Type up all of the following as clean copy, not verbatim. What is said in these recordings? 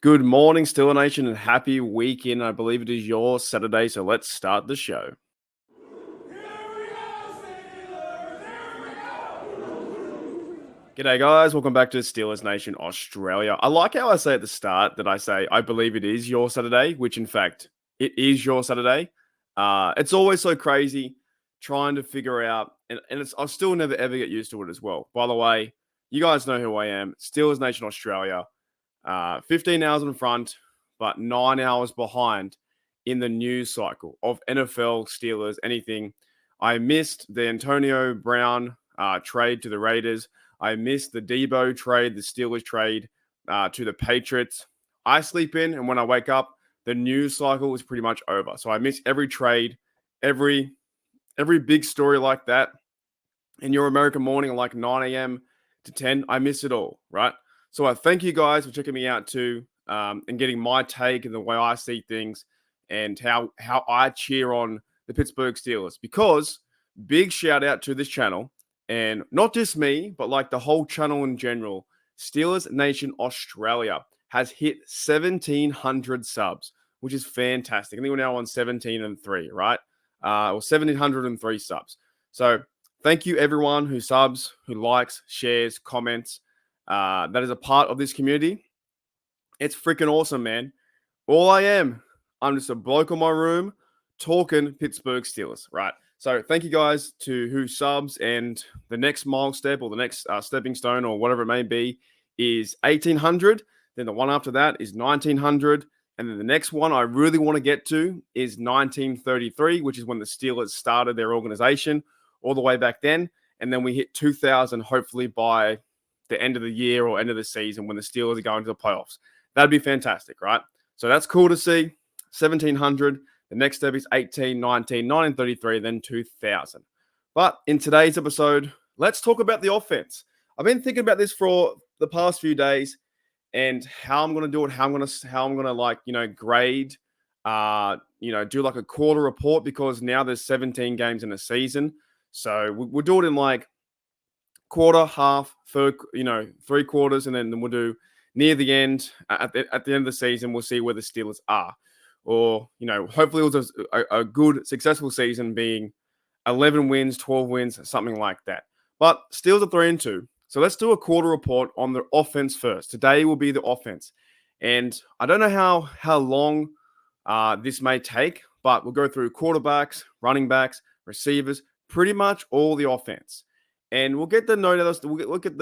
Good morning, Steeler Nation, and happy weekend. I believe it is your Saturday, so let's start the show. G'day, guys. Welcome back to Steelers Nation Australia. I like how I say at the start that I say, I believe it is your Saturday, which in fact, it is your Saturday. It's always so crazy trying to figure out, and I'll still never ever get used to it as well. By the way, you guys know who I am, Steelers Nation Australia. 15 hours in front, but 9 hours behind in the news cycle of NFL, Steelers, anything. I missed the Antonio Brown trade to the Raiders. I missed the Debo trade, the Steelers trade to the Patriots. I sleep in, and when I wake up, the news cycle is pretty much over. So I miss every trade, every big story like that. In your American morning, like 9 a.m. to 10, I miss it all, right? So I thank you guys for checking me out too, and getting my take and the way I see things and how I cheer on the Pittsburgh Steelers. Because big shout out to this channel, and not just me, but like the whole channel in general. Steelers Nation Australia has hit 1,700 subs, which is fantastic. I think we're now on 1703, right? Or 1,703 subs. So thank you everyone who subs, who likes, shares, comments. That is a part of this community. It's freaking awesome, man. All I am, I'm just a bloke in my room talking Pittsburgh Steelers, right? So thank you guys to who subs, and the next mile step or the next stepping stone or whatever it may be is 1,800. Then the one after that is 1,900. And then the next one I really want to get to is 1933, which is when the Steelers started their organization all the way back then. And then we hit 2,000 hopefully by the end of the year or end of the season when the Steelers are going to the playoffs. That'd be fantastic, right? So that's cool to see. 1,700. The next step is 18, 19, 1933, then 2,000. But in today's episode, let's talk about the offense. I've been thinking about this for the past few days and how I'm going to do it, how I'm going to grade, do like a quarter report, because now there's 17 games in a season. So we'll do it in like quarter, half, third, 3 quarters, and then we'll do near the end. At the end of the season, we'll see where the Steelers are. Or, hopefully it was a good, successful season, being 11 wins, 12 wins, something like that. But Steelers are 3-2. So let's do a quarter report on the offense first. Today will be the offense. And I don't know how long this may take, but we'll go through quarterbacks, running backs, receivers, pretty much all the offense. And we'll get the note of this. We'll look at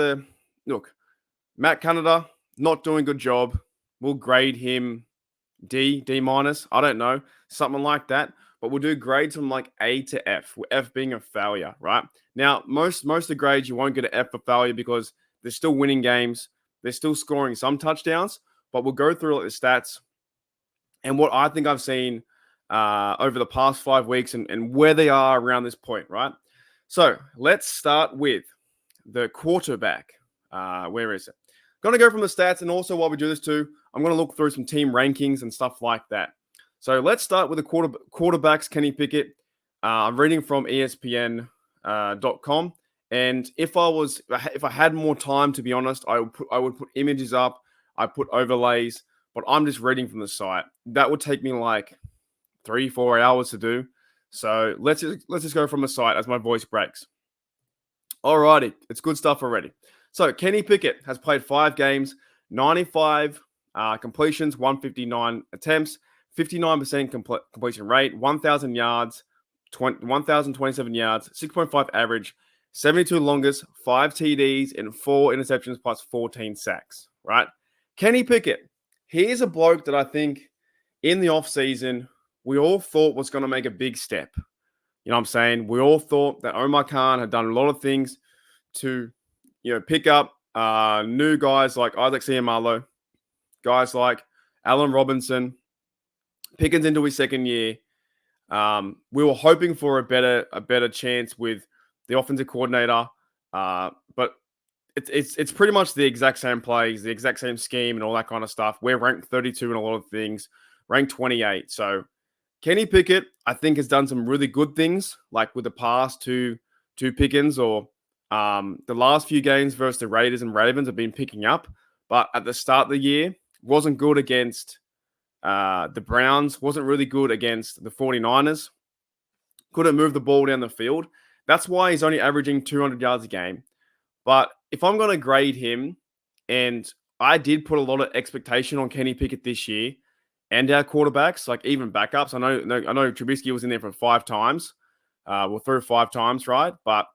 Matt Canada, not doing a good job. We'll grade him D minus. I don't know, something like that. But we'll do grades from like A to F, with F being a failure, right? Now, most of the grades you won't get an F for failure because they're still winning games. They're still scoring some touchdowns. But we'll go through the stats and what I think I've seen over the past 5 weeks and where they are around this point, right? So let's start with the quarterback. Where is it? Going to go from the stats, and also while we do this too, I'm going to look through some team rankings and stuff like that. So let's start with the quarterbacks. Kenny Pickett. I'm reading from ESPN.com, and if I had more time, to be honest, I would put images up. I put overlays, but I'm just reading from the site. That would take me like 3-4 hours to do. So let's just go from the site as my voice breaks. Alrighty, it's good stuff already. So Kenny Pickett has played 5 games, 95 completions, 159 attempts, 59% completion rate, 1,000 yards, 1,027 yards, 6.5 average, 72 longest, 5 TDs, and 4 interceptions plus 14 sacks, right? Kenny Pickett, he is a bloke that I think in the offseason we all thought was going to make a big step. You know what I'm saying? We all thought that Omar Khan had done a lot of things to, pick up new guys like Isaac Seumalo, guys like Allen Robinson, Pickens into his second year. We were hoping for a better chance with the offensive coordinator, but it's pretty much the exact same plays, the exact same scheme, and all that kind of stuff. We're ranked 32 in a lot of things, ranked 28. So Kenny Pickett, I think, has done some really good things, like with the past two Pickens, or the last few games versus the Raiders and Ravens have been picking up. But at the start of the year, Wasn't good against the Browns. Wasn't really good against the 49ers. Couldn't move the ball down the field. That's why he's only averaging 200 yards a game. But if I'm going to grade him, and I did put a lot of expectation on Kenny Pickett this year and our quarterbacks, like even backups. I know Trubisky was in there for 5 times. Through 5 times, right? But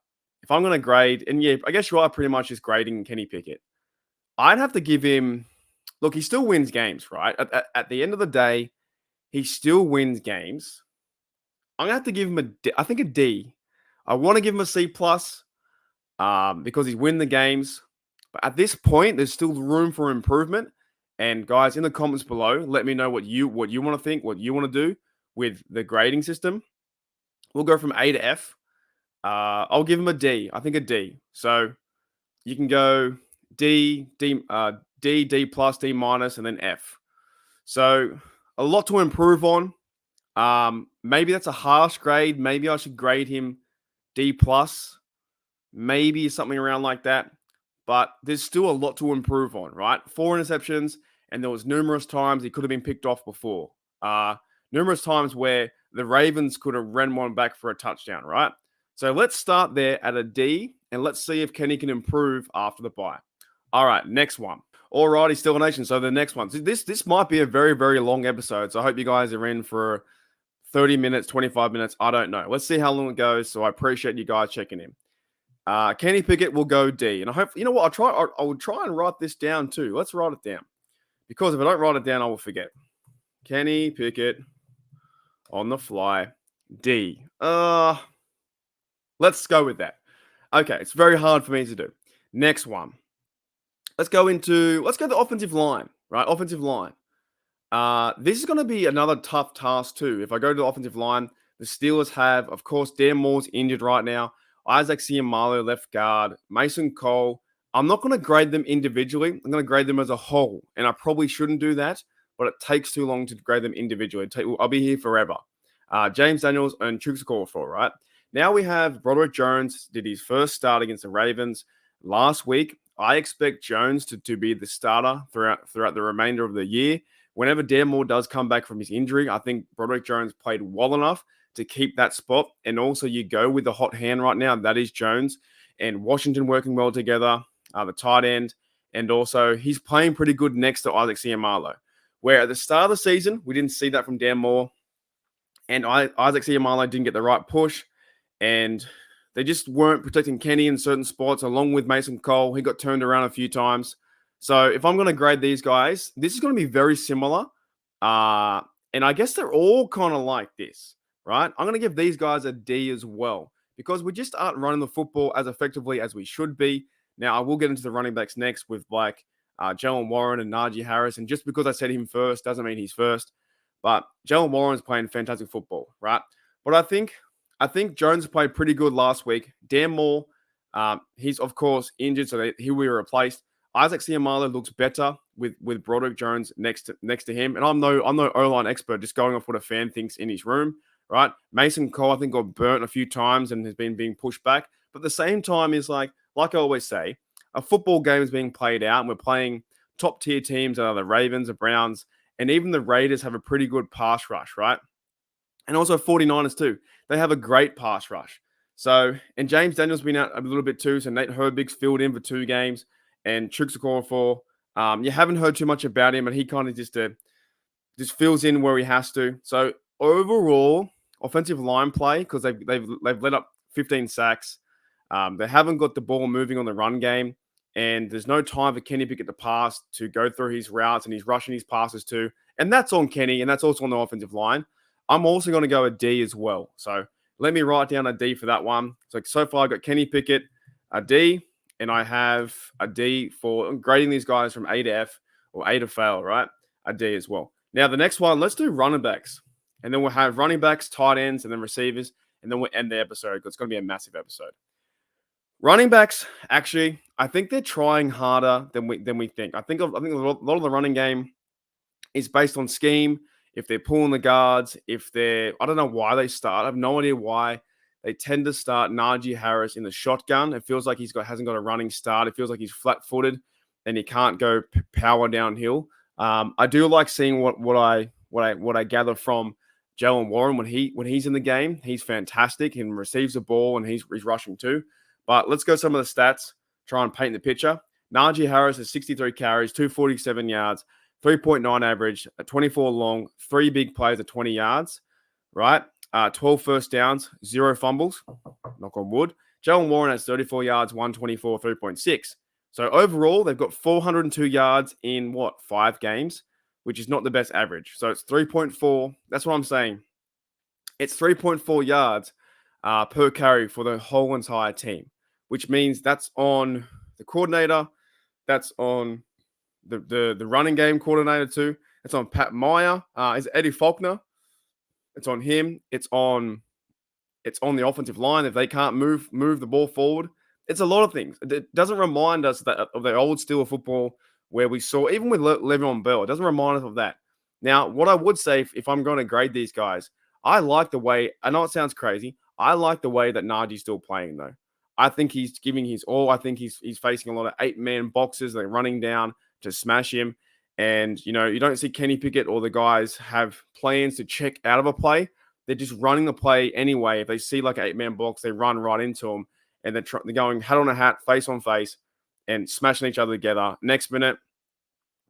if I'm going to grade, and yeah, I guess you are pretty much just grading Kenny Pickett. I'd have to give him, look, he still wins games, right? At the end of the day, he still wins games. I'm going to have to give him I think a D. I want to give him a C plus because he's win the games. But at this point, there's still room for improvement. And guys, in the comments below, let me know what you want to think, what you want to do with the grading system. We'll go from A to F. I'll give him a D. I think a D. So you can go D, D plus, D minus, and then F. So a lot to improve on. Maybe that's a harsh grade. Maybe I should grade him D plus. Maybe something around like that. But there's still a lot to improve on, right? 4 interceptions, and there was numerous times he could have been picked off before. Numerous times where the Ravens could have ran one back for a touchdown, right? So let's start there at a D, and let's see if Kenny can improve after the bye. All right, next one. All righty, Steeler Nation. So the next one. So this might be a very, very long episode. So I hope you guys are in for 30 minutes, 25 minutes. I don't know. Let's see how long it goes. So I appreciate you guys checking in. Kenny Pickett will go D. And I hope, you know what, I will try and write this down too. Let's write it down. Because if I don't write it down, I will forget. Kenny Pickett on the fly, D. Let's go with that. Okay, it's very hard for me to do. Next one. Let's go the offensive line, right? Offensive line. This is going to be another tough task too. If I go to the offensive line, the Steelers have, of course, Dan Moore's injured right now. Isaac Seumalo, left guard. Mason Cole. I'm not going to grade them individually. I'm going to grade them as a whole. And I probably shouldn't do that, but it takes too long to grade them individually. I'll be here forever. James Daniels and Chukwuekorfor, right? Now we have Broderick Jones did his first start against the Ravens last week. I expect Jones to be the starter throughout the remainder of the year. Whenever Dan Moore does come back from his injury, I think Broderick Jones played well enough to keep that spot. And also you go with the hot hand right now, that is Jones and Washington working well together, the tight end. And also he's playing pretty good next to Isaac Seumalo. Where at the start of the season, we didn't see that from Dan Moore. And Isaac Seumalo didn't get the right push. And they just weren't protecting Kenny in certain spots, along with Mason Cole. He got turned around a few times. So if I'm going to grade these guys, this is going to be very similar. And I guess they're all kind of like this, right? I'm going to give these guys a D as well because we just aren't running the football as effectively as we should be. Now, I will get into the running backs next with like Jalen Warren and Najee Harris. And just because I said him first doesn't mean he's first. But Jalen Warren's playing fantastic football, right? But I think Jones played pretty good last week. Dan Moore, he's of course injured, so he will be replaced. Isaac Seumalo looks better with Broderick Jones next to him. And I'm no O-line expert, just going off what a fan thinks in his room, right? Mason Cole, I think, got burnt a few times and has been being pushed back. But at the same time, is like I always say, a football game is being played out, and we're playing top-tier teams that are the Ravens, the Browns, and even the Raiders have a pretty good pass rush, right? And also 49ers too. They have a great pass rush. So, and James Daniels been out a little bit too. So Nate Herbig's filled in for 2 games. And Chukwuekorfor, you haven't heard too much about him, and he kind of just fills in where he has to. So overall, offensive line play, because they've let up 15 sacks. They haven't got the ball moving on the run game. And there's no time for Kenny Pickett to pass, to go through his routes, and he's rushing his passes too. And that's on Kenny, and that's also on the offensive line. I'm also going to go a D as well. So let me write down a D for that one. So far I've got Kenny Pickett, a D, and I have a D for grading these guys from A to F or A to fail, right? A D as well. Now the next one, let's do running backs. And then we'll have running backs, tight ends, and then receivers. And then we'll end the episode because it's going to be a massive episode. Running backs, actually, I think they're trying harder than we think. I think a lot of the running game is based on scheme. If they're pulling the guards, I don't know why they start. I have no idea why they tend to start Najee Harris in the shotgun. It feels like hasn't got a running start. It feels like he's flat-footed and he can't go power downhill. I do like seeing what I gather from Jalen Warren when he's in the game. He's fantastic and receives the ball and he's rushing too. But let's go some of the stats. Try and paint the picture. Najee Harris has 63 carries, 247 yards, 3.9 average, a 24 long, 3 big plays at 20 yards. Right, 12 first downs, 0 fumbles. Knock on wood. Jalen Warren has 34 yards, 124, 3.6. So overall, they've got 402 yards in 5 games, which is not the best average. So it's 3.4. That's what I'm saying. It's 3.4 yards per carry for the whole entire team, which means that's on the coordinator, that's on the running game coordinator too. It's on Pat Meyer. Is Eddie Faulkner? It's on him. It's on the offensive line if they can't move the ball forward. It's a lot of things. It doesn't remind us of the old Steeler football where we saw, even with Le'Veon Bell, it doesn't remind us of that. Now, what I would say, if I'm going to grade these guys, I like the way, I know it sounds crazy, I like the way that Najee's still playing, though. I think he's giving his all. I think he's facing a lot of 8-man boxes. They're running down to smash him. And, you don't see Kenny Pickett or the guys have plans to check out of a play. They're just running the play anyway. If they see like an 8-man box, they run right into them. And they're going hat on a hat, face on face, and smashing each other together. Next minute,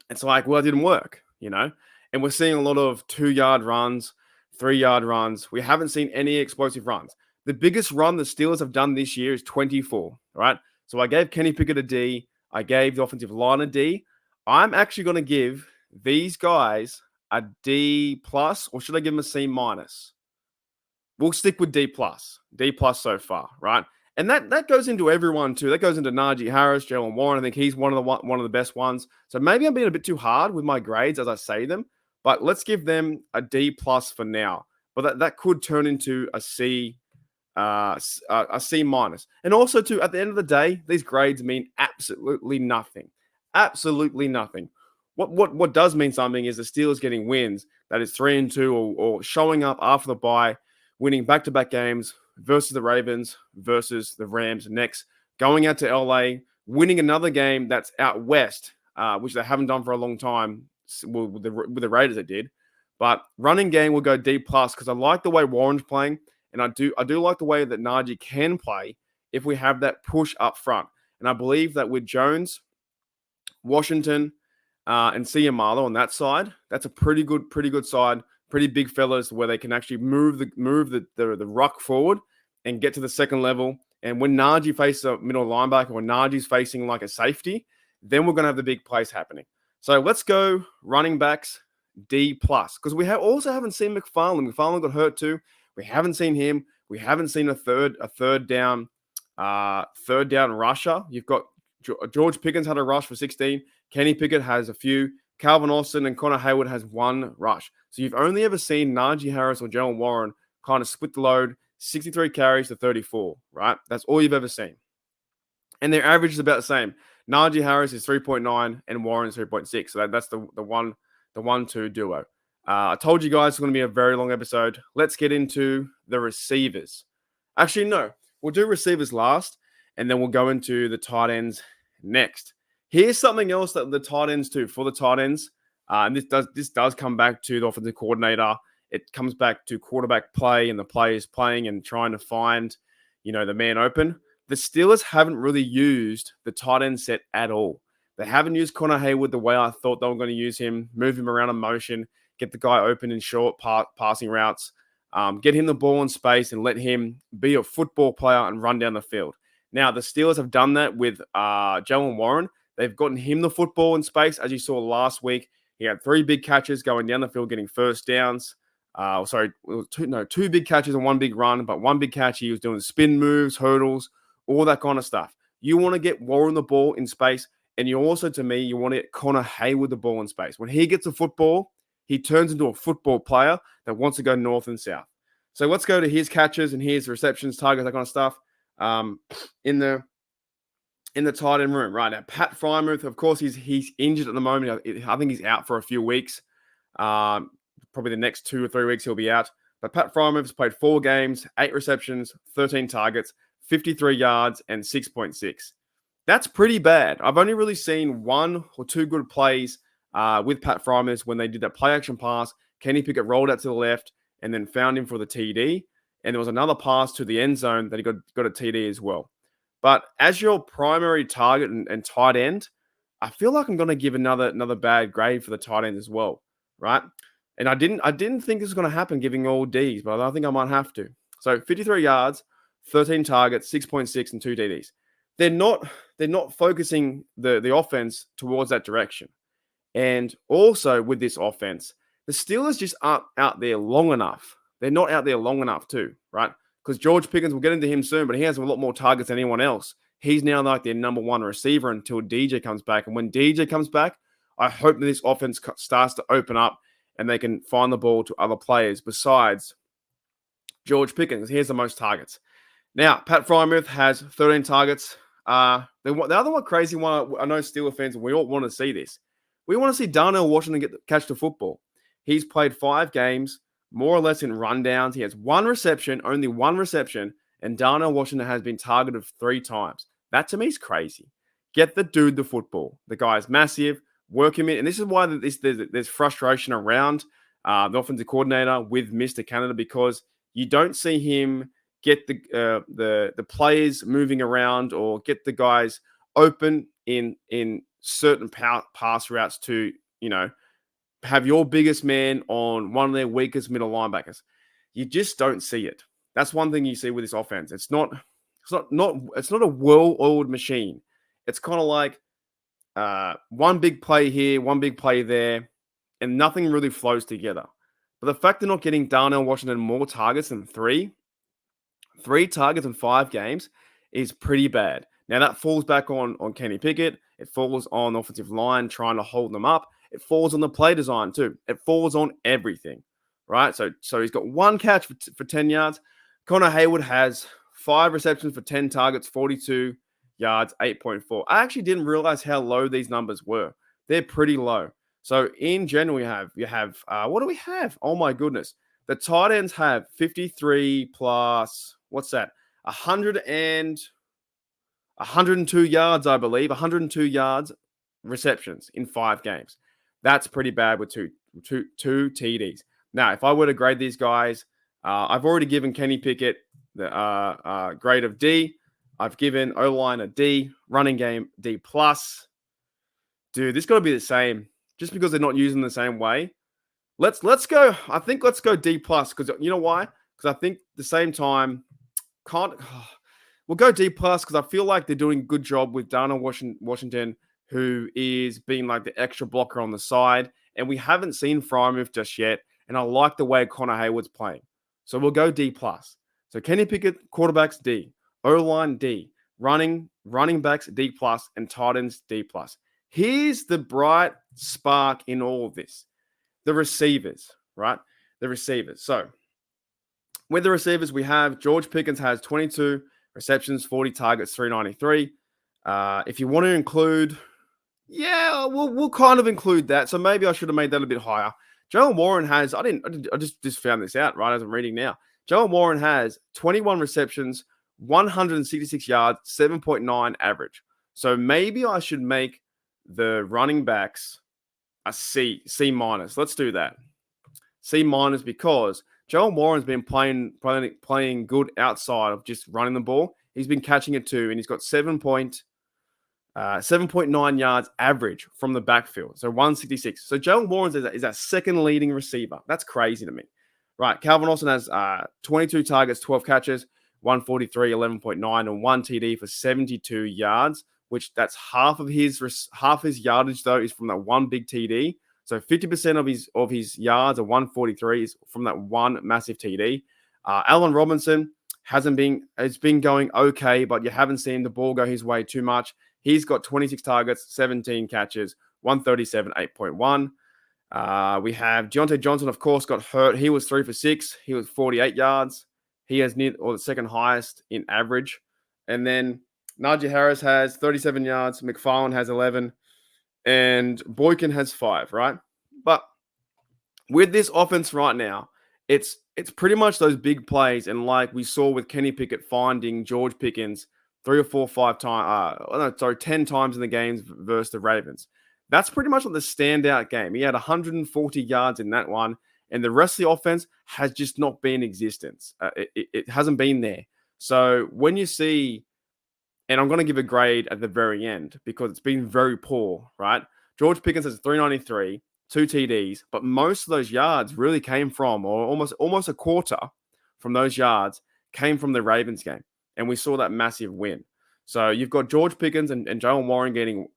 it's like, well, it didn't work, And we're seeing a lot of 2-yard runs, 3-yard runs. We haven't seen any explosive runs. The biggest run the Steelers have done this year is 24, right? So I gave Kenny Pickett a D. I gave the offensive line a D. I'm actually going to give these guys a D plus, or should I give them a C minus? We'll stick with D plus. D plus so far, right? And that goes into everyone too. That goes into Najee Harris, Jalen Warren. I think he's one of the best ones. So maybe I'm being a bit too hard with my grades as I say them, but let's give them a D plus for now. But that could turn into a C minus. And also too, at the end of the day, these grades mean absolutely nothing. Absolutely nothing. What does mean something is the Steelers getting wins that is 3-2 or showing up after the bye, winning back-to-back games versus the Ravens, versus the Rams next, going out to LA, winning another game that's out west, which they haven't done for a long time. Well, with the Raiders, it did. But running game will go D plus because I like the way Warren's playing, and I do like the way that Najee can play if we have that push up front. And I believe that with Jones, Washington, and Ciamalo on that side, that's a pretty good side. Pretty big fellas where they can actually move the ruck forward and get to the second level. And when Najee faces a middle linebacker or Najee's facing like a safety, then we're going to have the big plays happening. So let's go running backs D plus because we also haven't seen McFarland. McFarland got hurt too. We haven't seen him. We haven't seen a third down rusher. You've got George Pickens had a rush for 16. Kenny Pickett has a few. Calvin Austin and Connor Hayward has 1 rush. So you've only ever seen Najee Harris or Jalen Warren kind of split the load, 63 carries to 34, right? That's all you've ever seen. And their average is about the same. Najee Harris is 3.9 and Warren is 3.6. So that's the 1-2 duo. I told you guys it's going to be a very long episode. Let's get into the receivers. Actually, no. We'll do receivers last, and then we'll go into the tight ends next. Here's something else that the tight ends do for the tight ends. And this does come back to the offensive coordinator. It comes back to quarterback play and the players playing and trying to find, the man open. The Steelers haven't really used the tight end set at all. They haven't used Connor Hayward the way I thought they were going to use him, move him around in motion, get the guy open in short passing routes, get him the ball in space and let him be a football player and run down the field. Now, the Steelers have done that with Jalen Warren. They've gotten him the football in space. As you saw last week, he had 3 big catches going down the field, getting first downs. Two big catches and 1 big run, but 1 big catch, he was doing spin moves, hurdles, all that kind of stuff. You want to get Warren the ball in space, and you also, to me, you want to get Connor Hayward the ball in space. When he gets the football, he turns into a football player that wants to go north and south. So let's go to his catches and his receptions, targets, that kind of stuff in the tight end room. Right now, Pat Freiermuth, of course, he's injured at the moment. I think he's out for a few weeks. Probably the next 2 or 3 weeks he'll be out. But Pat Freiermuth's played 4 games, 8 receptions, 13 targets, 53 yards, and 6.6. That's pretty bad. I've only really seen 1 or 2 good plays with Pat Frymouth when they did that play action pass. Kenny Pickett rolled out to the left and then found him for the TD. And there was another pass to the end zone that he got a TD as well. But as your primary target and tight end, I feel like I'm going to give another bad grade for the tight end as well, right? And I didn't think this was going to happen giving all Ds, but I think I might have to. So 53 yards, 13 targets, 6.6 and 2 TDs. They're not focusing the offense towards that direction. And also with this offense, the Steelers just aren't out there long enough. They're not out there long enough too, right? Because George Pickens, we'll get into him soon, but he has a lot more targets than anyone else. He's now like their number one receiver until DJ comes back. And when DJ comes back, I hope that this offense starts to open up and they can find the ball to other players besides George Pickens. He has the most targets. Now, Pat Frymouth has 13 targets. The other one crazy one, I know Steelers fans, we all want to see this. We want to see Darnell Washington catch the football. He's played 5 games, more or less in rundowns. He has only one reception, and Darnell Washington has been targeted 3 times. That to me is crazy. Get the dude the football. The guy's massive. Work him in. And this is why there's frustration around the offensive coordinator with Mr. Canada, because you don't see him get the players moving around or get the guys open in certain pass routes to, have your biggest man on one of their weakest middle linebackers. You just don't see it. That's one thing you see with this offense. It's not a well-oiled machine. It's kind of like one big play here, one big play there, and nothing really flows together. But the fact they're not getting Darnell Washington more targets than 3 targets in 5 games is pretty bad. Now that falls back on Kenny Pickett. It falls on the offensive line trying to hold them up. It falls on the play design too. It falls on everything, right? So he's got 1 catch for 10 yards. Connor Hayward has 5 receptions for 10 targets, 42 yards, 8.4. I actually didn't realize how low these numbers were. They're pretty low. So in general, you have what do we have? Oh my goodness. The tight ends have 53 plus, what's that? 102 yards, I believe. 102 yards receptions in 5 games. That's pretty bad with two TDs. Now, if I were to grade these guys, I've already given Kenny Pickett the grade of D. I've given O-line a D. Running game, D+. Dude, this got to be the same. Just because they're not using the same way. Let's go. I think let's go D+, because you know why? Because I think the same time, we'll go D+, because I feel like they're doing a good job with Darnell Washington, who is being like the extra blocker on the side. And we haven't seen Frymouth just yet. And I like the way Connor Hayward's playing. So we'll go D+. So Kenny Pickett, quarterbacks, D. O-line, D. Running backs, D+. And tight ends, D+. Here's the bright spark in all of this. The receivers, right? The receivers. So with the receivers, we have George Pickens has 22 receptions, 40 targets, 393. If you want to include, we'll kind of include that. So maybe I should have made that a bit higher. Jalen Warren has, I just found this out, right, as I'm reading now. Jalen Warren has 21 receptions, 166 yards, 7.9 average. So maybe I should make the running backs a C minus. Let's do that. C minus, because Jalen Warren's been playing good outside of just running the ball. He's been catching it too, and he's got 7.9 yards average from the backfield. So 166. So Jalen Warren is our second leading receiver. That's crazy to me. Right. Calvin Austin has 22 targets, 12 catches, 143, 11.9, and 1 TD for 72 yards, which that's half his yardage, though, is from that one big TD. So 50% of his yards, or 143, is from that one massive TD. Allen Robinson has been going okay, but you haven't seen the ball go his way too much. He's got 26 targets, 17 catches, 137, 8.1. We have Deontay Johnson, of course, got hurt. He was 3 for 6. He was 48 yards. He has the second highest in average. And then Najee Harris has 37 yards. McFarland has 11. And Boykin has 5, right? But with this offense right now, it's pretty much those big plays. And like we saw with Kenny Pickett finding George Pickens 10 times in the games versus the Ravens. That's pretty much like the standout game. He had 140 yards in that one, and the rest of the offense has just not been in existence. It hasn't been there. So when you see, and I'm going to give a grade at the very end because it's been very poor, right? George Pickens has 393, 2 TDs, but most of those yards really came from, or almost a quarter from those yards came from the Ravens game. And we saw that massive win. So you've got George Pickens and Jalen Warren getting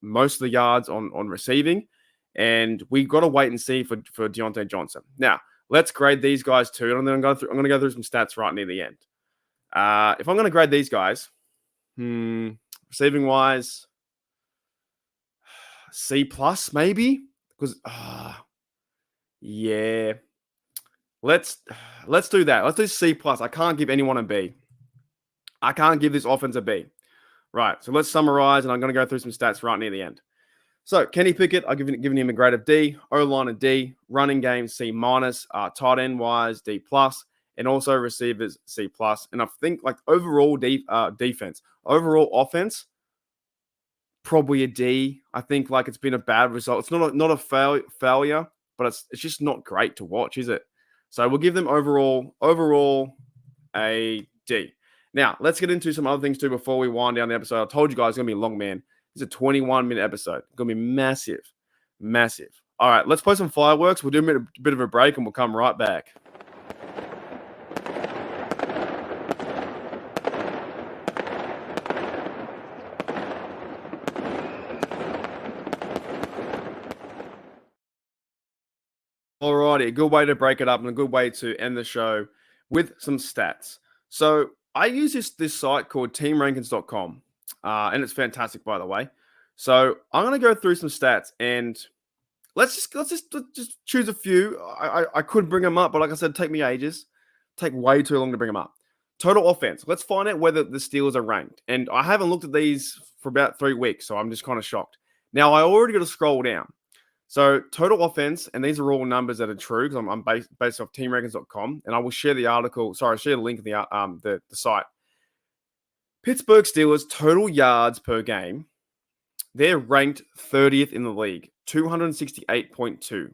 most of the yards on receiving. And we've got to wait and see for Deontay Johnson. Now, let's grade these guys too. And then I'm going to go through some stats right near the end. If I'm going to grade these guys, receiving wise, C plus maybe, because yeah, let's do that. Let's do C plus. I can't give anyone a B. I can't give this offense a B. Right. So let's summarize, and I'm going to go through some stats right near the end. So Kenny Pickett, I've given him a grade of D. O-line a D. Running game C minus. Tight end wise D plus, and also receivers C plus. And I think like overall defense, overall offense, probably a D. I think like it's been a bad result. It's not a failure, but it's just not great to watch, is it? So we'll give them overall a D. Now, let's get into some other things too before we wind down the episode. I told you guys it's going to be a long, man. It's a 21-minute episode. It's going to be massive, massive. All right, let's play some fireworks. We'll do a bit of a break, and we'll come right back. Alrighty, a good way to break it up and a good way to end the show with some stats. So I use this site called teamrankings.com, and it's fantastic, by the way. So I'm going to go through some stats, and let's just choose a few. I could bring them up, but like I said, take me ages. Take way too long to bring them up. Total offense. Let's find out whether the Steelers are ranked. And I haven't looked at these for about 3 weeks, so I'm just kind of shocked. Now, I already got to scroll down. So total offense, and these are all numbers that are true because I'm based off teamrankings.com, and I will share the article. Sorry, share the link in the site. Pittsburgh Steelers total yards per game. They're ranked 30th in the league, 268.2.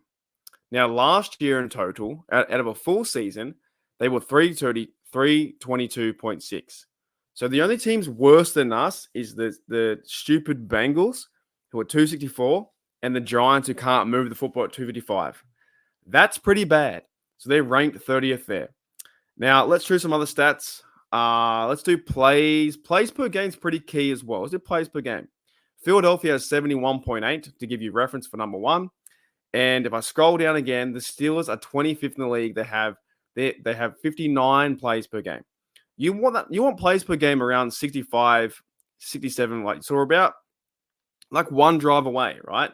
Now, last year in total, out of a full season, they were 322.6. So the only teams worse than us is the stupid Bengals, who are 264. And the Giants, who can't move the football at 255. That's pretty bad. So they're ranked 30th there. Now, let's do some other stats. Let's do plays. Plays per game is pretty key as well. Let's do plays per game. Philadelphia has 71.8 to give you reference for number one. And if I scroll down again, the Steelers are 25th in the league. They have 59 plays per game. You want plays per game around 65, 67, so we're about like one drive away, right?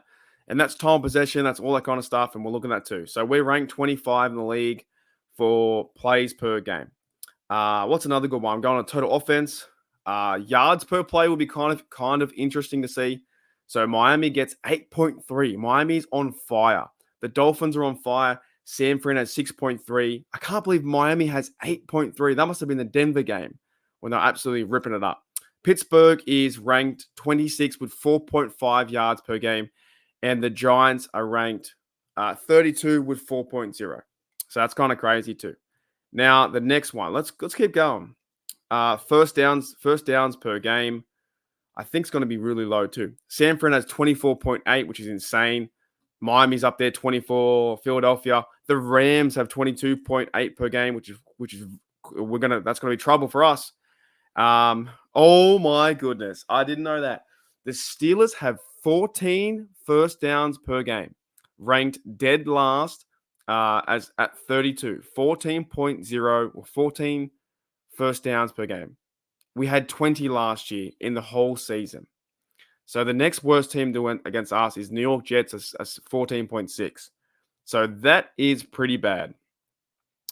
And that's time possession. That's all that kind of stuff. And we're looking at that too. So we're ranked 25 in the league for plays per game. What's another good one? I'm going on total offense. Yards per play will be kind of interesting to see. So Miami gets 8.3. Miami's on fire. The Dolphins are on fire. San Fran has 6.3. I can't believe Miami has 8.3. That must have been the Denver game when they're absolutely ripping it up. Pittsburgh is ranked 26 with 4.5 yards per game. And the Giants are ranked 32 with 4.0. So that's kind of crazy too. Now, the next one. Let's keep going. First downs per game. I think it's going to be really low too. San Fran has 24.8, which is insane. Miami's up there, 24. Philadelphia. The Rams have 22.8 per game, which is that's gonna be trouble for us. Oh my goodness. I didn't know that. The Steelers have 14 first downs per game, ranked dead last as at 32. 14.0 or 14 first downs per game. We had 20 last year in the whole season. So the next worst team to win against us is New York Jets as 14.6. So that is pretty bad.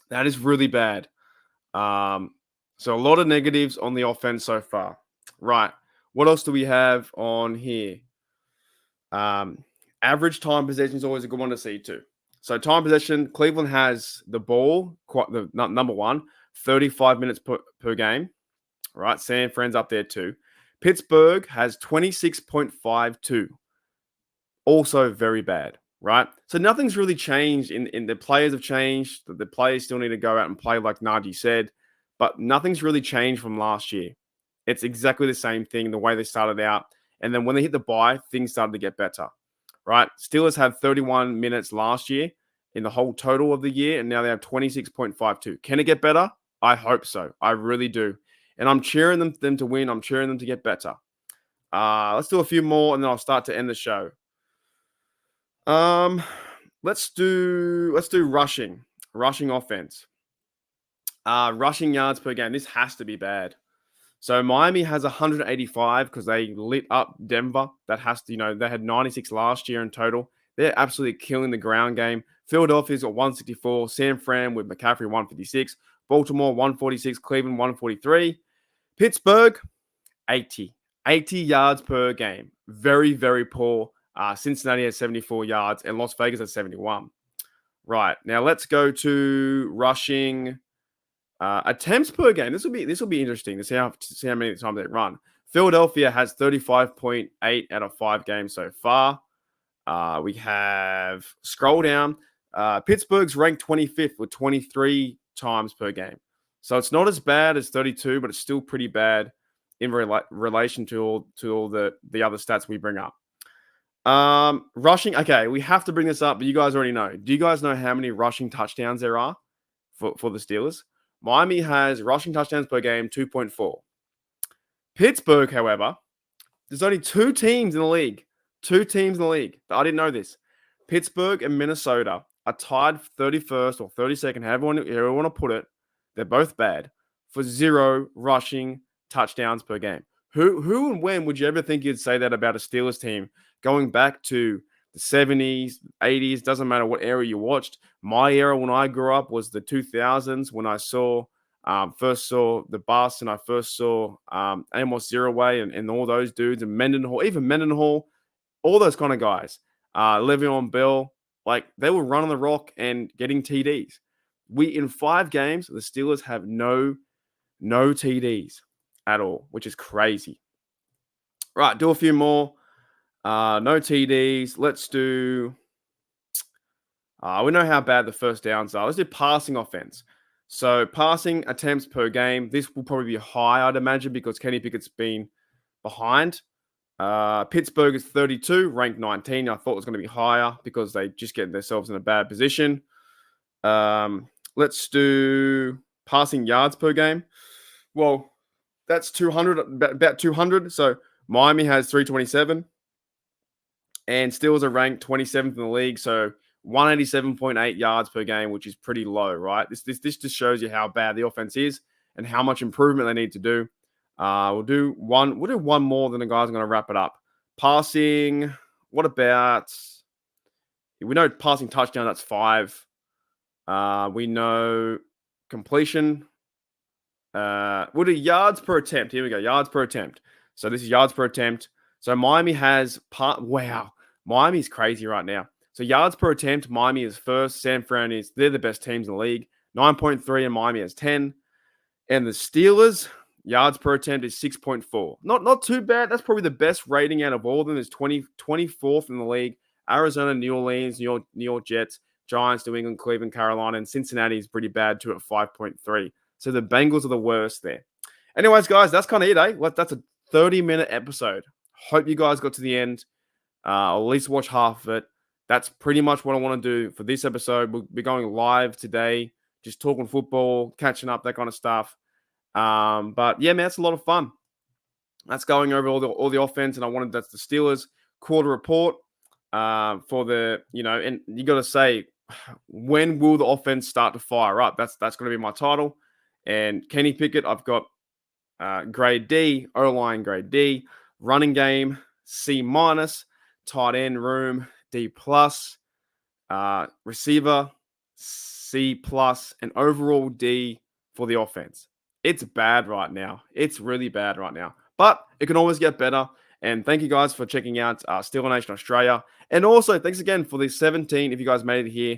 That is really bad. So a lot of negatives on the offense so far. Right. What else do we have on here? Average time possession is always a good one to see too. So time possession, Cleveland has the ball, number one, 35 minutes per game. Right. San Fran's up there too. Pittsburgh has 26.52. also very bad, right? So nothing's really changed in the players have changed. The players still need to go out and play like Najee said, but nothing's really changed from last year. It's exactly the same thing, the way they started out. And then when they hit the bye, things started to get better, right? Steelers had 31 minutes last year in the whole total of the year, and now they have 26.52. Can it get better? I hope so. I really do. And I'm cheering them to win. I'm cheering them to get better. Let's do a few more, and then I'll start to end the show. Let's do rushing offense. Rushing yards per game. This has to be bad. So Miami has 185 because they lit up Denver. That has to, they had 96 last year in total. They're absolutely killing the ground game. Philadelphia's got 164. San Fran with McCaffrey 156. Baltimore 146. Cleveland 143. Pittsburgh 80 yards per game. Very, very poor. Cincinnati has 74 yards and Las Vegas has 71. Right, now let's go to rushing attempts per game. This will be interesting to see how many times they run. Philadelphia has 35.8 out of 5 games so far. We have scroll down. Pittsburgh's ranked 25th with 23 times per game. So it's not as bad as 32, but it's still pretty bad in relation to all the other stats we bring up. Rushing. Okay, we have to bring this up, but you guys already know. Do you guys know how many rushing touchdowns there are for the Steelers? Miami has rushing touchdowns per game, 2.4. Pittsburgh, however, there's only 2 teams in the league. 2 teams in the league. I didn't know this. Pittsburgh and Minnesota are tied 31st or 32nd, however you want to put it. They're both bad for 0 rushing touchdowns per game. Who and when would you ever think you'd say that about a Steelers team going back to the 70s, 80s, doesn't matter what era you watched. My era when I grew up was the 2000s when I first saw the Bus and I first saw Amos Zeraway and all those dudes and Mendenhall, even Mendenhall, all those kind of guys. Le'Veon Bell, like they were running the rock and getting TDs. In 5 games, the Steelers have no TDs at all, which is crazy. Right, do a few more. No TDs. Let's do. We know how bad the first downs are. Let's do passing offense. So passing attempts per game. This will probably be high, I'd imagine, because Kenny Pickett's been behind. Pittsburgh is 32, ranked 19. I thought it was going to be higher because they just get themselves in a bad position. Let's do passing yards per game. Well, that's 200, about 200. So Miami has 327. And Steelers are ranked 27th in the league, so 187.8 yards per game, which is pretty low, right? This just shows you how bad the offense is and how much improvement they need to do. We'll do one more, then the guys are going to wrap it up. Passing, what about? We know passing touchdown, that's 5. We know completion. We'll do yards per attempt. Here we go, yards per attempt. So this is yards per attempt. So Miami has wow. Miami's crazy right now. So yards per attempt, Miami is first. San Fran they're the best teams in the league. 9.3 and Miami has 10. And the Steelers, yards per attempt is 6.4. Not too bad. That's probably the best rating out of all of them. Is 24th in the league. Arizona, New Orleans, New York Jets, Giants, New England, Cleveland, Carolina, and Cincinnati is pretty bad too at 5.3. So the Bengals are the worst there. Anyways, guys, that's kind of it, eh? That's a 30-minute episode. Hope you guys got to the end. Or at least watch half of it. That's pretty much what I want to do for this episode. We'll be going live today, just talking football, catching up, that kind of stuff. But yeah, man, it's a lot of fun. That's going over all the offense, and that's the Steelers quarter report for the, and you got to say, when will the offense start to fire up? That's going to be my title. And Kenny Pickett, I've got grade D, O-line grade D, running game C-, tight end room D+, receiver C+, and overall D for the offense. It's bad right now. It's really bad right now. But it can always get better. And thank you guys for checking out Steeler Nation Australia. And also, thanks again for the 17, if you guys made it here.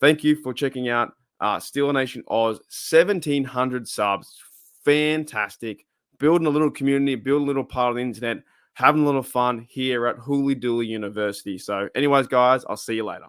Thank you for checking out Steeler Nation Oz. 1,700 subs. Fantastic. Building a little community, building a little part of the internet. having a little fun here at Hooley Dooley University. So, anyways, guys, I'll see you later.